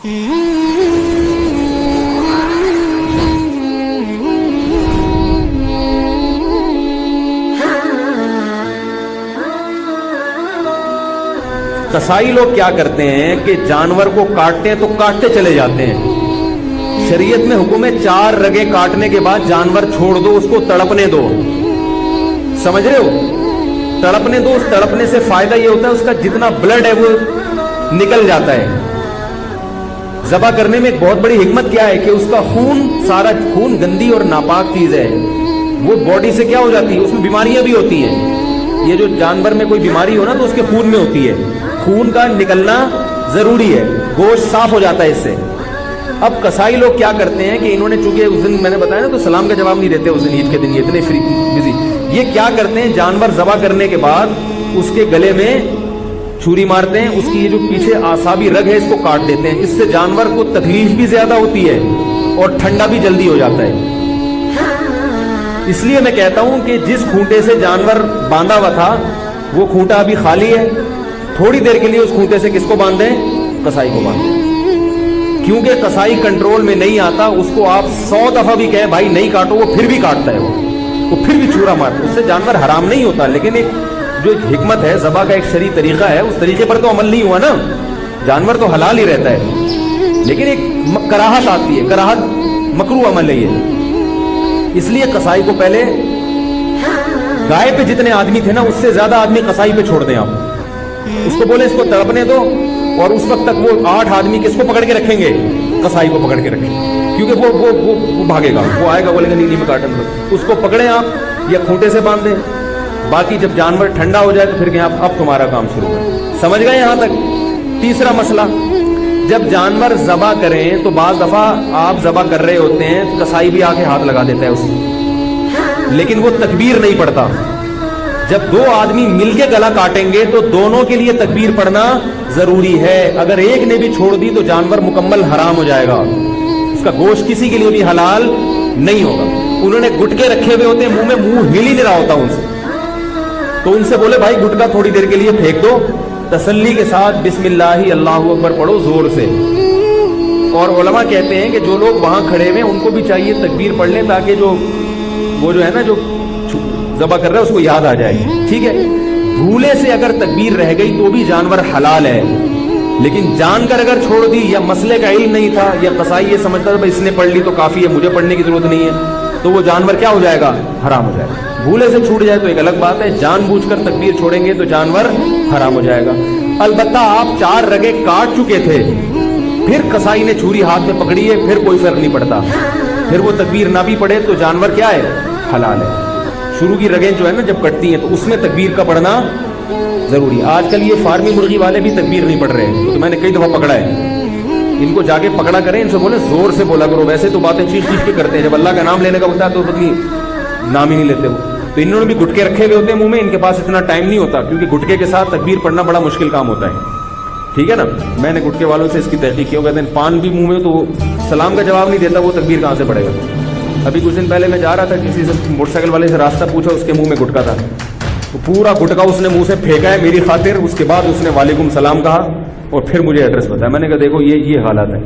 کسائی لوگ کیا کرتے ہیں کہ جانور کو کاٹتے ہیں تو کاٹتے چلے جاتے ہیں. شریعت میں حکم ہے 4 رگیں کاٹنے کے بعد جانور چھوڑ دو, اس کو تڑپنے دو. سمجھ رہے ہو؟ تڑپنے دو. اس تڑپنے سے فائدہ یہ ہوتا ہے اس کا جتنا بلڈ ہے وہ نکل جاتا ہے. ذبح کرنے میں ایک بہت بڑی حکمت کیا ہے کہ اس کا خون, سارا خون گندی اور ناپاک چیز ہے, وہ باڈی سے کیا ہو جاتی ہے, اس میں بیماریاں بھی ہوتی ہیں. یہ جو جانور میں کوئی بیماری ہو نا تو اس کے خون میں ہوتی ہے, خون کا نکلنا ضروری ہے, گوشت صاف ہو جاتا ہے اس سے. اب کسائی لوگ کیا کرتے ہیں کہ انہوں نے چونکہ اس دن میں نے بتایا نا تو سلام کا جواب نہیں دیتے اس دن, عید کے دن یہ اتنے بزی. یہ کیا کرتے ہیں, جانور ذبح کرنے کے بعد اس کے گلے میں چھری مارتے ہیں, اس کی یہ جو پیچھے اعصابی رگ ہے اس کو کاٹ دیتے ہیں. اس سے جانور کو تکلیف بھی زیادہ ہوتی ہے اور ٹھنڈا بھی جلدی ہو جاتا ہے. اس لیے میں کہتا ہوں کہ جس کھونٹے سے جانور باندھا ہوا تھا وہ کھونٹا ابھی خالی ہے, تھوڑی دیر کے لیے اس کھونٹے سے کس کو باندھیں, کسائی کو باندھیں. کیونکہ کسائی کنٹرول میں نہیں آتا, اس کو آپ 100 دفعہ بھی کہیں بھائی نہیں کاٹو وہ پھر بھی کاٹتا ہے, وہ پھر بھی چھرا مارتا ہے. اس سے جانور حرام نہیں ہوتا, لیکن ایک جو ایک حکمت ہے, ذبح کا ایک شرعی طریقہ ہے, اس طریقے پر تو عمل نہیں ہوا نا. جانور تو حلال ہی رہتا ہے, لیکن ایک کراہت آتی ہے, کراہت مکروہ عمل ہے یہ. اس لیے کسائی کو پہلے گائے پہ جتنے آدمی تھے نا اس سے زیادہ آدمی کسائی پہ چھوڑ دیں آپ. اس کو بولے اس کو تڑپنے دو, اور اس وقت تک وہ 8 آدمی کس کو پکڑ کے رکھیں گے, کسائی کو پکڑ کے رکھیں, کیونکہ وہ بھاگے گا, وہ آئے گا بولے گا نہیں میں کاٹوں گا. اس کو پکڑیں آپ یا کھونٹے سے باندھ دیں. باقی جب جانور ٹھنڈا ہو جائے تو پھر کہ اب تمہارا کام شروع ہے. سمجھ گئے یہاں تک؟ تیسرا مسئلہ, جب جانور ذبح کریں تو بعض دفعہ آپ ذبح کر رہے ہوتے ہیں, کسائی بھی آ کے ہاتھ لگا دیتا ہے اس میں, لیکن وہ تکبیر نہیں پڑھتا. جب 2 آدمی مل کے گلا کاٹیں گے تو دونوں کے لیے تکبیر پڑھنا ضروری ہے. اگر ایک نے بھی چھوڑ دی تو جانور مکمل حرام ہو جائے گا, اس کا گوشت کسی کے لیے بھی حلال نہیں ہوگا. انہوں نے گٹکے رکھے ہوئے ہوتے ہیں منہ میں, منہ ہل ہی نہیں رہا ہوتا ان سے, تو ان سے بولے بھائی گٹکا تھوڑی دیر کے لیے پھینک دو, تسلی کے ساتھ بسم اللہ اللہ اکبر پڑھو زور سے. اور علماء کہتے ہیں کہ جو لوگ وہاں کھڑے ہوئے ان کو بھی چاہیے تکبیر پڑھ لیں, تاکہ وہ جو ہے نا جو ذبح کر رہا ہے اس کو یاد آ جائے. ٹھیک ہے, بھولے سے اگر تکبیر رہ گئی تو بھی جانور حلال ہے, لیکن جان کر اگر چھوڑ دی یا مسئلے کا علم نہیں تھا یا قصائی یہ سمجھتا تھا اس نے پڑھ لی تو کافی ہے, مجھے پڑھنے کی ضرورت نہیں ہے, تو وہ جانور کیا ہو جائے گا, حرام ہو جائے گا. بھولے سے چھوٹ جائے تو ایک الگ بات ہے, جان بوجھ کر تکبیر چھوڑیں گے تو جانور حرام ہو جائے گا. البتہ آپ 4 رگیں کاٹ چکے تھے, پھر کسائی نے چھری ہاتھ میں پکڑی ہے, پھر کوئی فرق نہیں پڑتا, پھر وہ تکبیر نہ بھی پڑھے تو جانور کیا ہے, حلال ہے. شروع کی رگیں جو ہے نا جب کٹتی ہیں تو اس میں تکبیر کا پڑھنا ضروری ہے. آج کل یہ فارمی مرغی والے بھی تکبیر نہیں پڑھ رہے ہیں, تو میں نے کئی دفعہ پکڑا ہے. ان کو جا کے پکڑا کریں, ان سے بولے زور سے بولا کرو. ویسے تو باتیں چیخ چیخ کے کرتے ہیں, جب اللہ کا نام لینے کا ہوتا ہے تو پتہ نام ہی نہیں لیتے وہ. تو انہوں نے بھی گٹکے رکھے ہوئے ہوتے ہیں منہ میں, ان کے پاس اتنا ٹائم نہیں ہوتا, کیونکہ گٹکے کے ساتھ تکبیر پڑھنا بڑا مشکل کام ہوتا ہے. ٹھیک ہے نا, میں نے گٹکے والوں سے اس کی تحقیق کی, کہتے ہیں پان بھی منہ میں تو سلام کا جواب نہیں دیتا, وہ تکبیر کہاں سے پڑے گا. ابھی کچھ دن پہلے میں جا رہا تھا, کسی سے موٹر سائیکل والے سے راستہ پوچھا, اس کے منہ میں گٹکا تھا, تو پورا گٹکا اس نے منہ سے پھینکا ہے میری خاطر. اس کے بعد اس نے وعلیکم السلام کہا اور پھر مجھے ایڈریس بتایا. میں نے کہا دیکھو یہ حالات ہے.